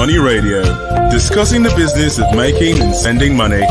Money Radio, discussing the business of making and sending money.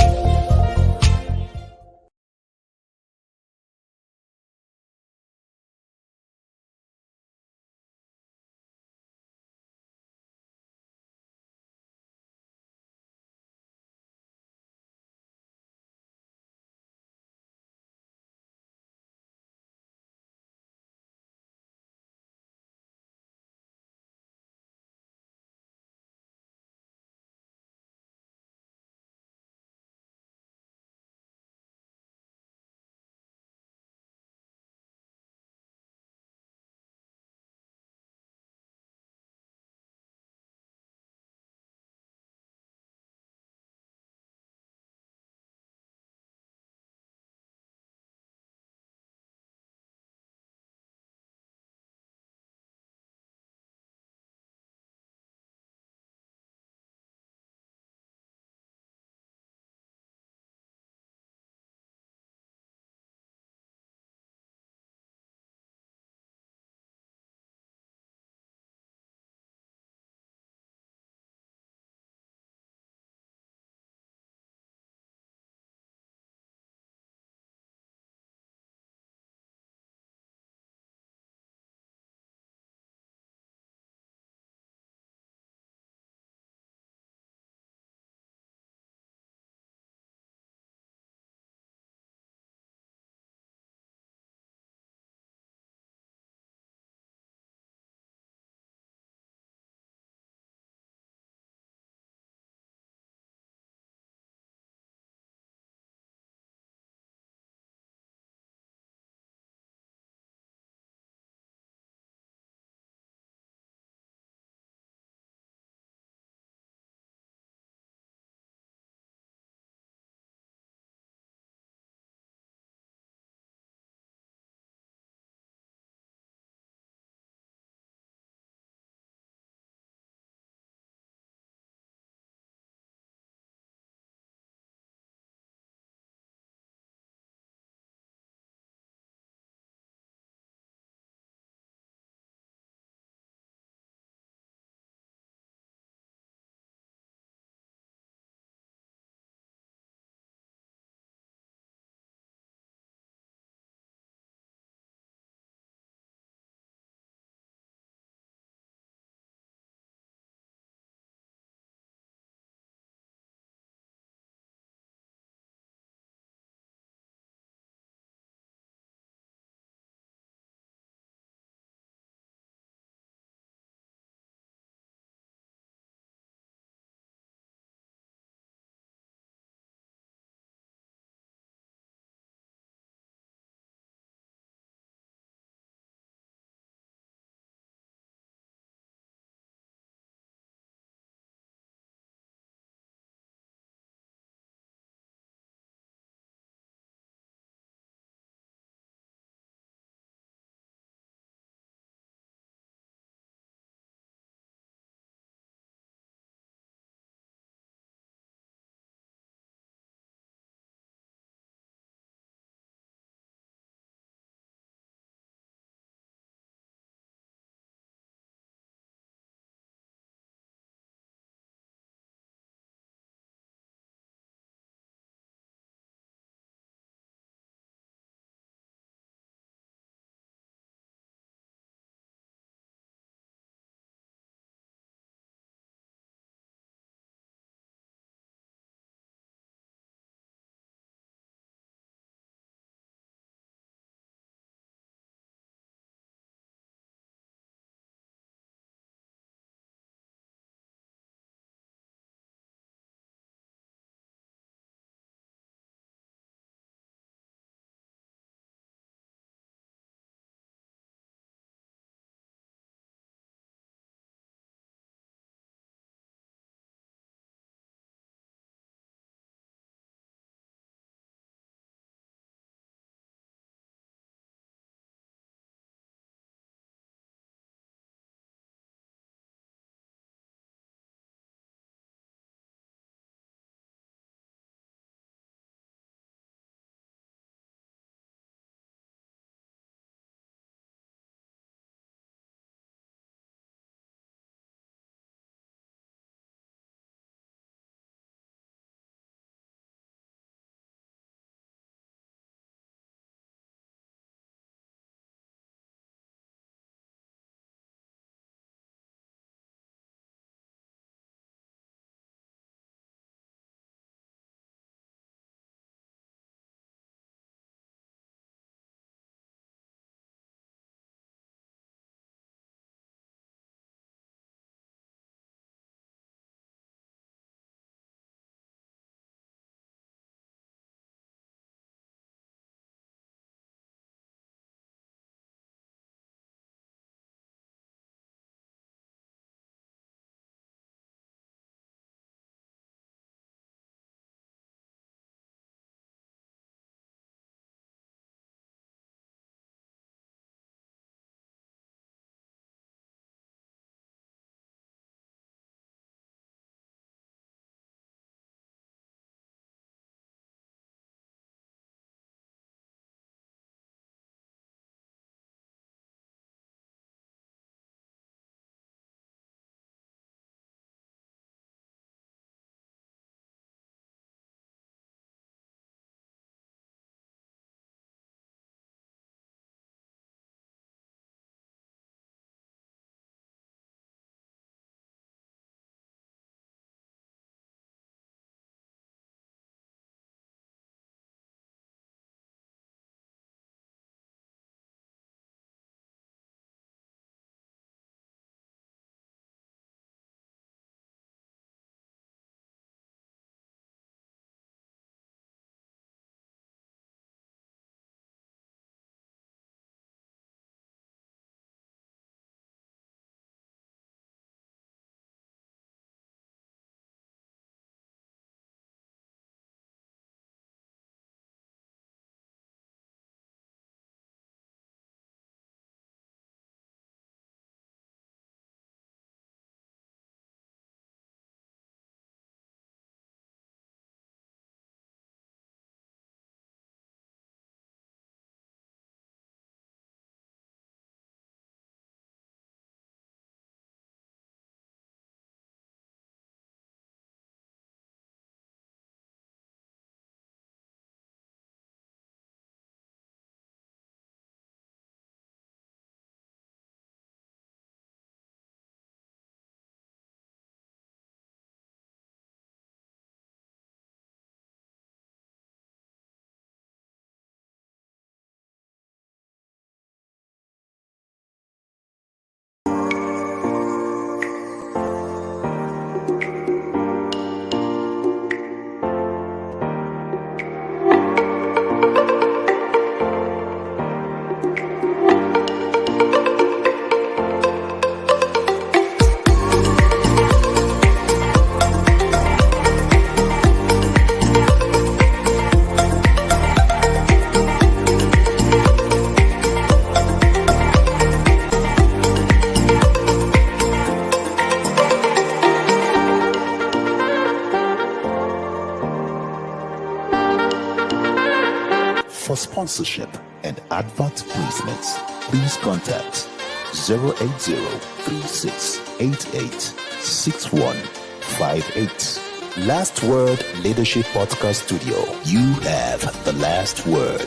For sponsorship and advert placements, please contact 080-3688-6158. Last Word Leadership Podcast Studio. You have the last word.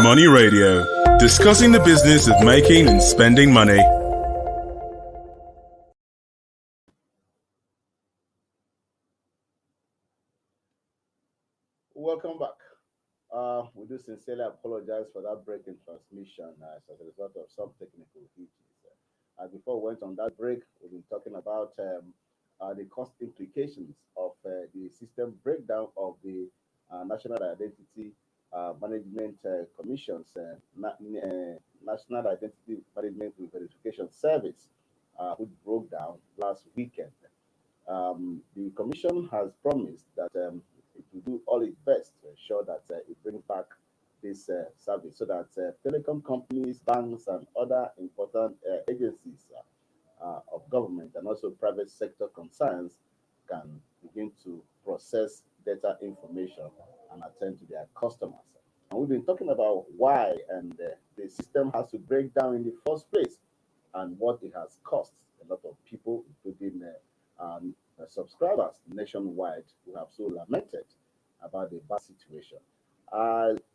Money Radio, discussing the business of making and spending money. Welcome back. We do sincerely apologize for that break in transmission as a result of some technical issues. Before we went on that break, we've been talking about the cost implications of the system breakdown of the National Identity Management Commission's National Identity Management Verification Service, which broke down last weekend. The Commission has promised that it will do all its best to ensure that it brings back this service so that telecom companies, banks, and other important agencies of government and also private sector concerns can begin to process data information and attend to their customers. And we've been talking about why and the system has to break down in the first place and what it has cost a lot of people, including subscribers nationwide, who have so lamented about the bad situation.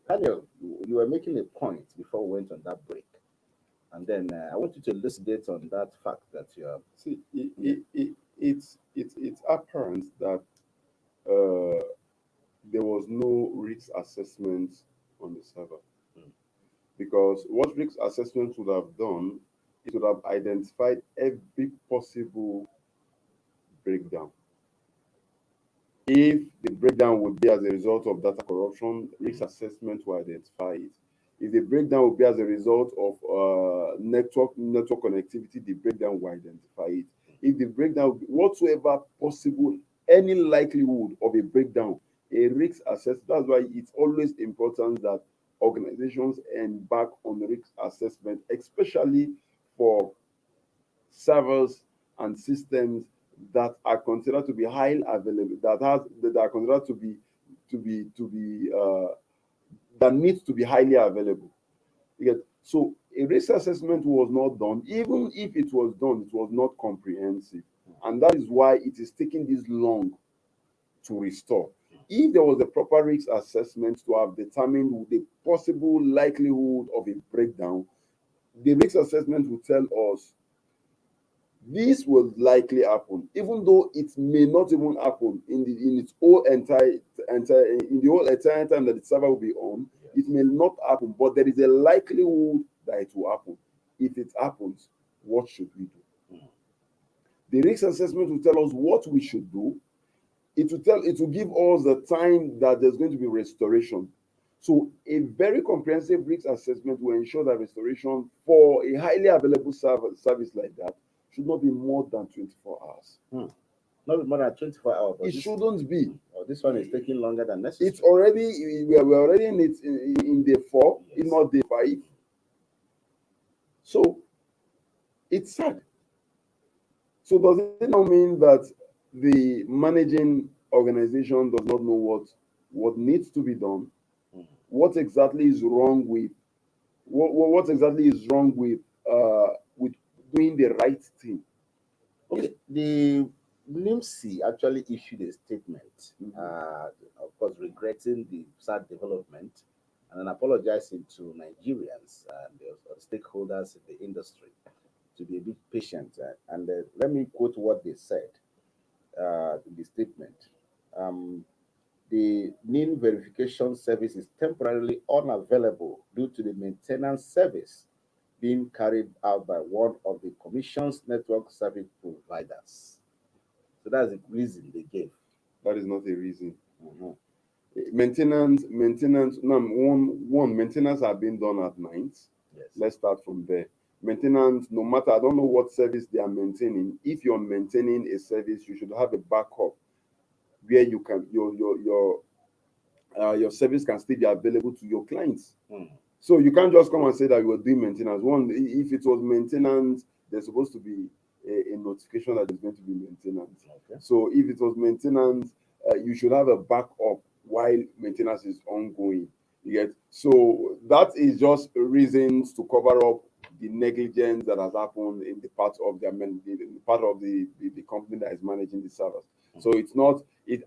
Daniel, you were making a point before we went on that break, and then I want you to elucidate on that fact that you are. See, it's apparent that there was no risk assessment on the server, because what risk assessment would have done, it would have identified every possible breakdown. If the breakdown would be as a result of data corruption, risk assessment will identify it. If the breakdown would be as a result of network connectivity, the breakdown will identify it. If the breakdown, whatsoever possible, any likelihood of a breakdown, a risk assessment. That's why it's always important that organizations embark on the risk assessment, especially for servers and systems that are considered to be highly available, that are considered that needs to be highly available. So a risk assessment was not done. Even if it was done, it was not comprehensive, and that is why it is taking this long to restore. If there was a proper risk assessment to have determined the possible likelihood of a breakdown, the risk assessment will tell us this will likely happen, even though it may not even happen in its whole entire time that the server will be on. It may not happen, but there is a likelihood that it will happen. If it happens, what should we do? The risk assessment will tell us what we should do. It will give us the time that there's going to be restoration. So a very comprehensive risk assessment will ensure that restoration for a highly available service like that should not be more than 24 hours. Not more than 24 hours. It shouldn't be. Oh, this one is taking longer than necessary. It's already, we're already in day 4, if not day 5. So it's sad. So does it now mean that the managing organization does not know what needs to be done? What exactly is wrong with what exactly is wrong with doing the right thing? Okay, the NIMC actually issued a statement, of course, regretting the sad development and then apologizing to Nigerians and the stakeholders in the industry to be a bit patient. And let me quote what they said in the statement. The NIN verification service is temporarily unavailable due to the maintenance service being carried out by one of the Commission's network service providers. So that's the reason they gave. That is not a reason. Maintenance. Maintenance are being done at night. Yes. Let's start from there. Maintenance, no matter, I don't know what service they are maintaining. If you're maintaining a service, you should have a backup where you can your service can still be available to your clients. So you can't just come and say that you are doing maintenance. One, if it was maintenance, there's supposed to be a notification that there's going to be maintenance. Okay. So if it was maintenance, you should have a backup while maintenance is ongoing. You get? So that is just reasons to cover up the negligence that has happened in the part of the company that is managing the servers. So it's not a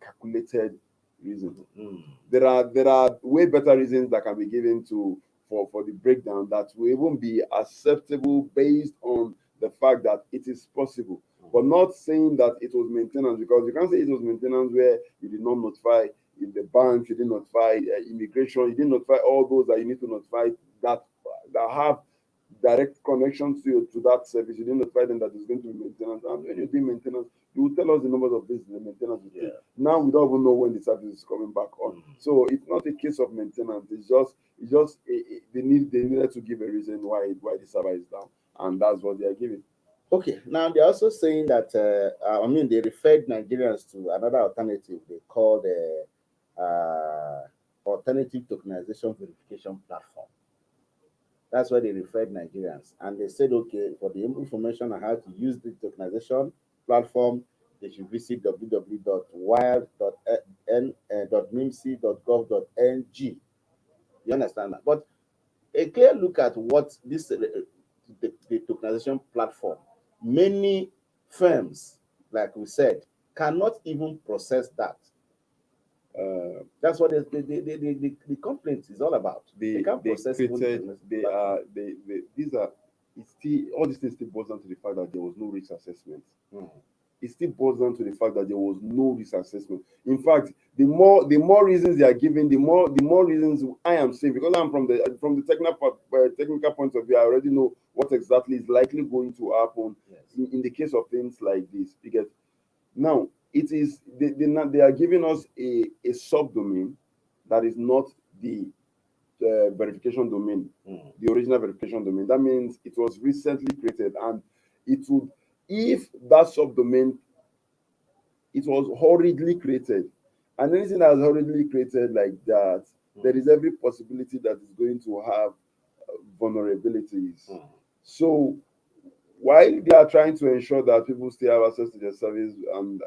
calculated reason. Mm. There are way better reasons that can be given for the breakdown that will even be acceptable based on the fact that it is possible, but not saying that it was maintenance, because you can't say it was maintenance where you did not notify in the bank, you didn't notify immigration, you didn't notify all those that you need to notify that have direct connections to that service. You didn't notify them that it's going to be maintenance. And when you're doing maintenance, you will tell us the numbers of this, the maintenance. Yeah. Now we don't even know when the service is coming back on. So it's not a case of maintenance. It's just they needed to give a reason why the server is down, and that's what they are giving. Okay, now they're also saying that they referred Nigerians to another alternative they call the alternative tokenization verification platform. That's why they referred Nigerians, and they said, okay, for the information on how to use the tokenization platform, they should visit www.wild.nimc.gov.ng. You understand that? But a clear look at what this the tokenization platform, many firms, like we said, cannot even process that. That's what the complaint is all about. They can't process created, these are, it's still, all these things still boils down to the fact that there was no risk assessment. It still boils down to the fact that there was no risk assessment. In fact, the more reasons they are giving, the more reasons I am saying, because I'm from the technical point of view, I already know what exactly is likely going to happen. Yes. in the case of things like this. Because now it is they are giving us a subdomain that is not the verification domain, the original verification domain. That means it was recently created, and it would, if that subdomain, it was hurriedly created, and anything that is hurriedly created like that, there is every possibility that it's going to have vulnerabilities. So while they are trying to ensure that people still have access to their service, and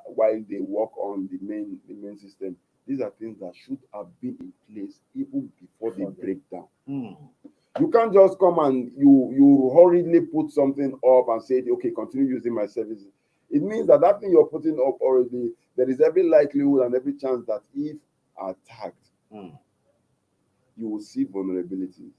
while they work on the main system, these are things that should have been in place even before the breakdown. You can't just come and you hurriedly put something up and say, okay, continue using my services. It means that thing you're putting up already, there is every likelihood and every chance that if attacked, you will see vulnerabilities.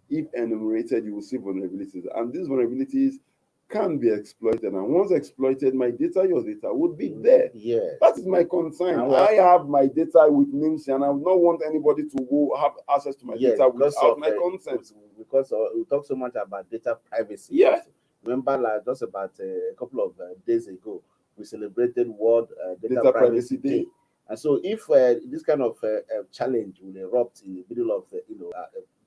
If enumerated, you will see vulnerabilities, and these vulnerabilities can be exploited. And once exploited, my data, your data, would be there. Yes. That is my concern. I have my data with NIMC, and I would not want anybody to go have access to my data without my consent. Because we talk so much about data privacy. Yeah. Remember, like just about a couple of days ago, we celebrated World Data Privacy Day. And so, if this kind of challenge will erupt in the middle of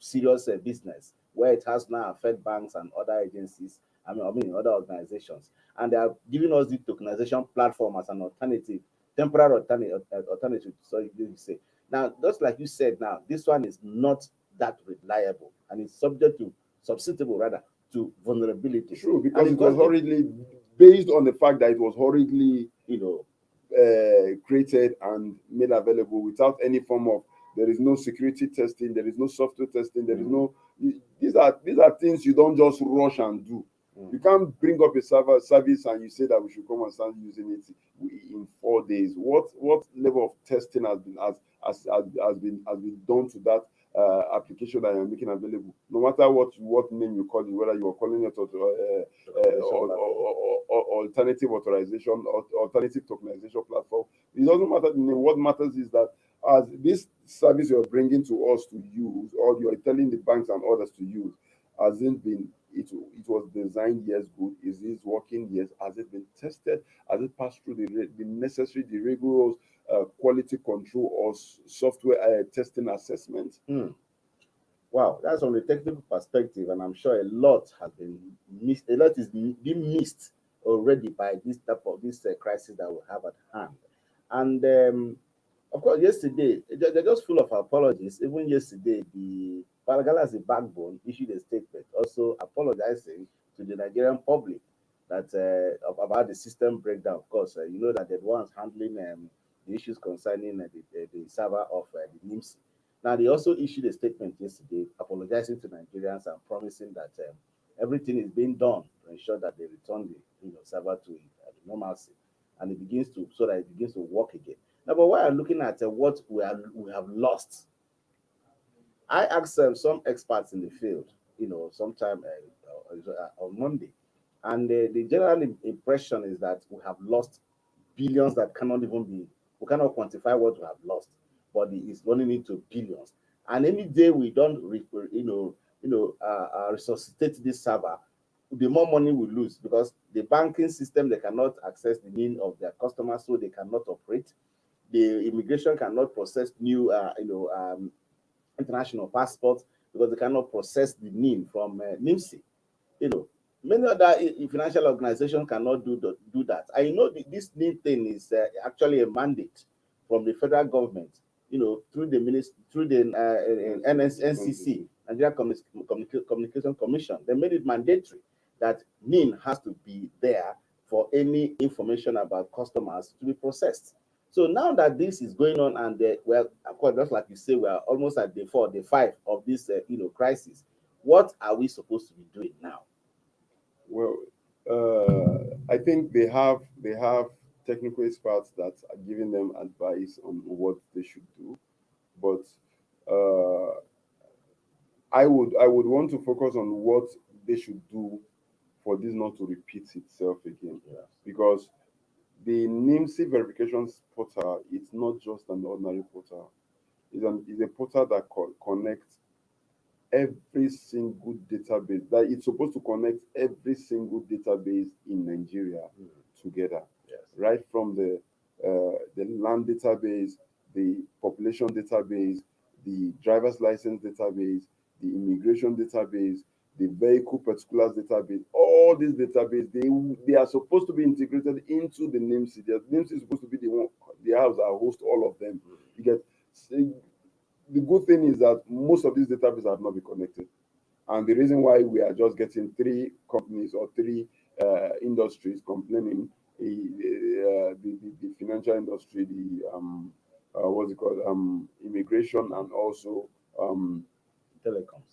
serious business, where it has now affected banks and other agencies, other organizations, and they are giving us the tokenization platform as an alternative, temporary alternative. So you say now, just like you said, now this one is not that reliable, and it's susceptible rather to vulnerability. True, because it was hurriedly based on the fact that it was hurriedly, created and made available without any form of, there is no security testing, there is no software testing, there is no, these are things you don't just rush and do. You can't bring up a service and you say that we should come and start using it in 4 days. What level of testing has been done to that application that you're making available? No matter what name you call it, whether you are calling it alternative authorization or alternative tokenization platform, it doesn't matter the name. What matters is that as this service you're bringing to us to use, or you're telling the banks and others to use, hasn't been, it was designed years good. Is it working? Yes. Has it been tested? Has it passed through the necessary, the rigorous quality control or software testing assessment? Wow, that's from the technical perspective, and I'm sure a lot has been missed. A lot is being missed already by this type of crisis that we have at hand. And of course, yesterday they're just full of apologies. Even yesterday, the Palagalas, the backbone, issued a statement also apologizing to the Nigerian public that about the system breakdown. Of course, you know that the ones handling the issues concerning the server of the NIMC. Now, they also issued a statement yesterday apologizing to Nigerians and promising that everything is being done to ensure that they return the server to normalcy, and it begins to work again. Now, but while looking at what we have lost, I asked some experts in the field, sometime on Monday, and the general impression is that we have lost billions that cannot even be, we cannot quantify what we have lost, but it's running into billions. And any day we don't, resuscitate this server, the more money we lose, because the banking system, they cannot access the NIN of their customers, so they cannot operate. The immigration cannot process new, international passports, because they cannot process the NIN from NIMC. You know, many other financial organizations cannot do that. I know this NIN thing is actually a mandate from the federal government, through the NCC, Nigeria Communication Commission. They made it mandatory that NIN has to be there for any information about customers to be processed. So now that this is going on, and well, of course, just like you say, we are almost at day 4, day 5 of this, crisis. What are we supposed to be doing now? Well, I think they have technical experts that are giving them advice on what they should do, but I would want to focus on what they should do for this not to repeat itself again. Yes. Because the NIMC verifications portal, it's not just an ordinary portal. It's a portal that connects every single database. That it's supposed to connect every single database in Nigeria together. Yes. Right from the land database, the population database, the driver's license database, the immigration database, the vehicle particulars database. All these databases, they are supposed to be integrated into the NIMC. The NIMC is supposed to be the house that hosts all of them. You get, the good thing is that most of these databases have not been connected. And the reason why we are just getting 3 companies or 3 industries complaining, the financial industry, the what's it called, immigration, and also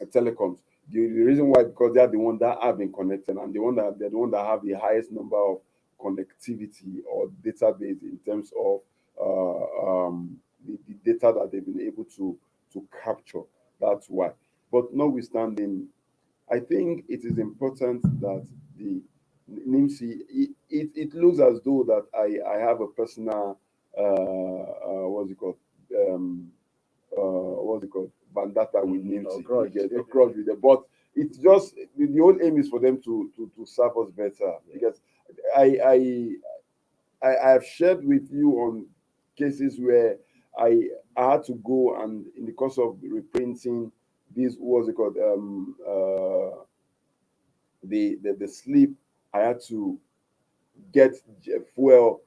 telecoms. The reason why, because they are the one that have been connected, and they're the one that have the highest number of connectivity or database in terms of the data that they've been able to capture. That's why. But notwithstanding, I think it is important that the NIMC, it looks as though that I have a personal vendetta with NIMC. A grudge with them. But it's just the whole aim is for them to serve us better. Because I have shared with you on cases where I had to go, and in the course of reprinting this, the slip, I had to get fuel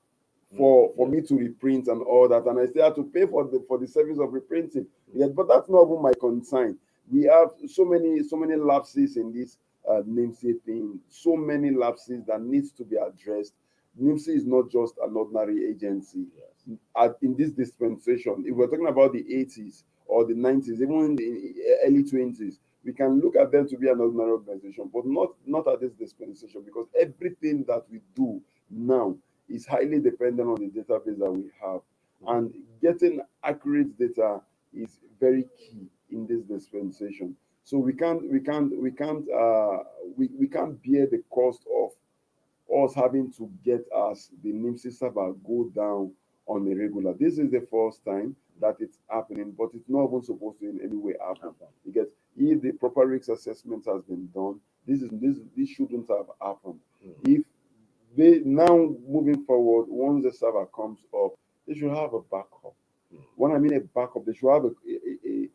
for me to reprint and all that, and I still had to pay for the service of reprinting. Yes, but that's not even my concern. We have so many lapses in this NIMC thing, so many lapses that needs to be addressed. NIMC is not just an ordinary agency. In this dispensation, if we're talking about the 80s or the 90s, even in the early 20s, we can look at them to be an ordinary organization, but not at this dispensation, because everything that we do now is highly dependent on the database that we have, and getting accurate data is very key in this dispensation. So we can't bear the cost of us having to get the NIMC server go down on a regular. This is the first time that it's happening, but it's not even supposed to in any way happen. Because if the proper risk assessment has been done, this shouldn't have happened. If they now moving forward, once the server comes up, they should have a backup. When I mean a backup, they should have a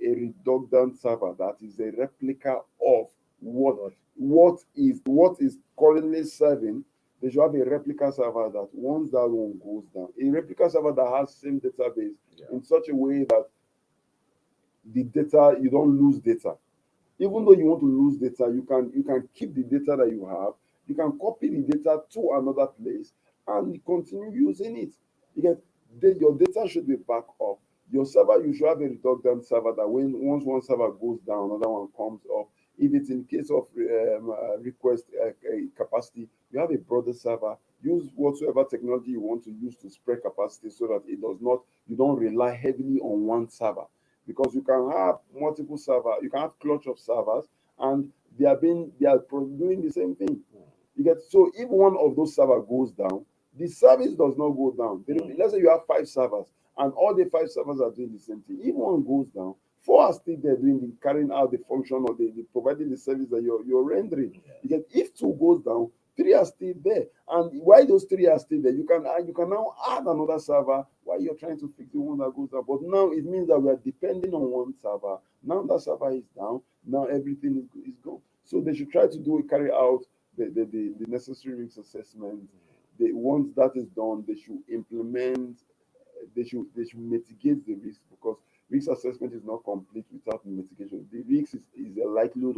redundant server that is a replica of what is currently serving. They should have a replica server that once that one goes down, a replica server that has same database in such a way that the data, you don't lose data. Even though you want to lose data, you can keep the data that you have. You can copy the data to another place and continue using it. Because your data should be back up. Your server, you should have a redundant server that once one server goes down, another one comes up If it's in case of request capacity, you have a broader server. Use whatsoever technology you want to use to spread capacity so that you don't rely heavily on one server, because you can have multiple servers, you can have clutch of servers, and they are doing the same thing. You get, so if one of those servers goes down, the service does not go down. Let's say you have 5 servers and all the 5 servers are doing the same thing. If one goes down, 4 are still there carrying out the function or the providing the service that you're rendering. You get, if 2 goes down, 3 are still there. And while those 3 are still there, you can now add another server while you're trying to fix the one that goes down. But now it means that we are depending on one server. Now that server is down. Now everything is gone. So they should try to carry out the necessary risk assessment. Once that is done, they should implement. They should mitigate the risk, because risk assessment is not complete without mitigation. The risk is a likelihood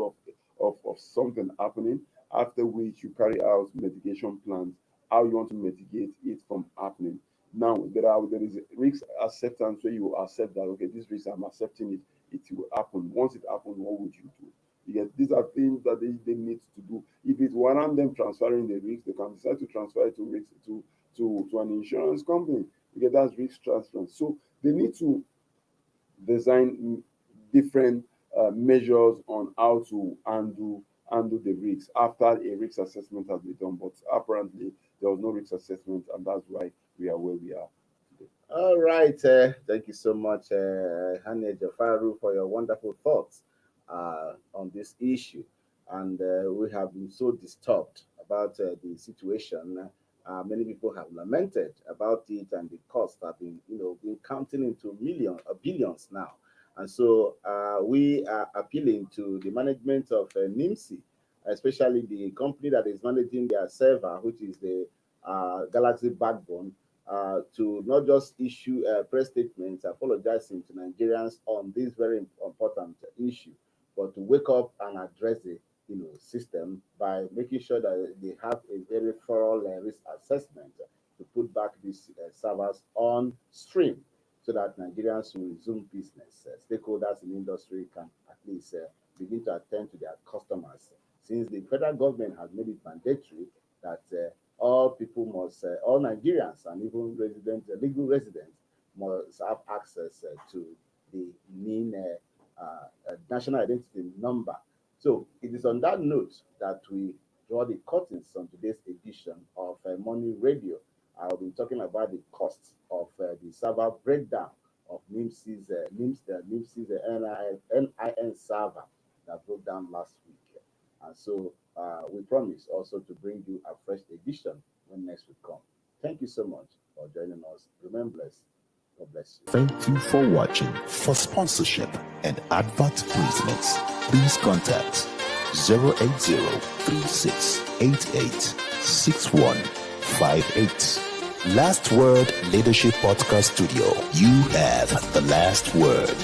of something happening, after which you carry out mitigation plans, how you want to mitigate it from happening. Now, there is risk acceptance, where you accept that, okay, this risk, I'm accepting it, it will happen. Once it happens, what would you do? These are things that they need to do. If it warrants them transferring the risk, they can decide to transfer it to an insurance company. That's risk transfer. So they need to design different measures on how to handle the risks after a risk assessment has been done. But apparently there was no risk assessment, and that's why we are where we are today. All right. Thank you so much, Hane Jafaru, for your wonderful thoughts on this issue. And we have been so disturbed about the situation. Many people have lamented about it, and the costs have been counting into billions now. And so we are appealing to the management of NIMC, especially the company that is managing their server, which is the Galaxy Backbone, to not just issue press statements apologizing to Nigerians on this very important issue, but to wake up and address the system by making sure that they have a very thorough risk assessment to put back these servers on stream, so that Nigerians will resume business. Stakeholders in the industry can at least begin to attend to their customers, since the federal government has made it mandatory that all Nigerians and even legal residents must have access to the NIN national identity number. So it is on that note that we draw the curtains on today's edition of Morning Radio. I'll be talking about the costs of the server breakdown of NIMC's NIN server that broke down last week. And so we promise also to bring you a fresh edition when next week comes. Thank you so much for joining us. Remain blessed. God bless you. Thank you for watching. For sponsorship and advert placements, please contact 080-3688-6158. Last Word Leadership Podcast Studio. You have the last word.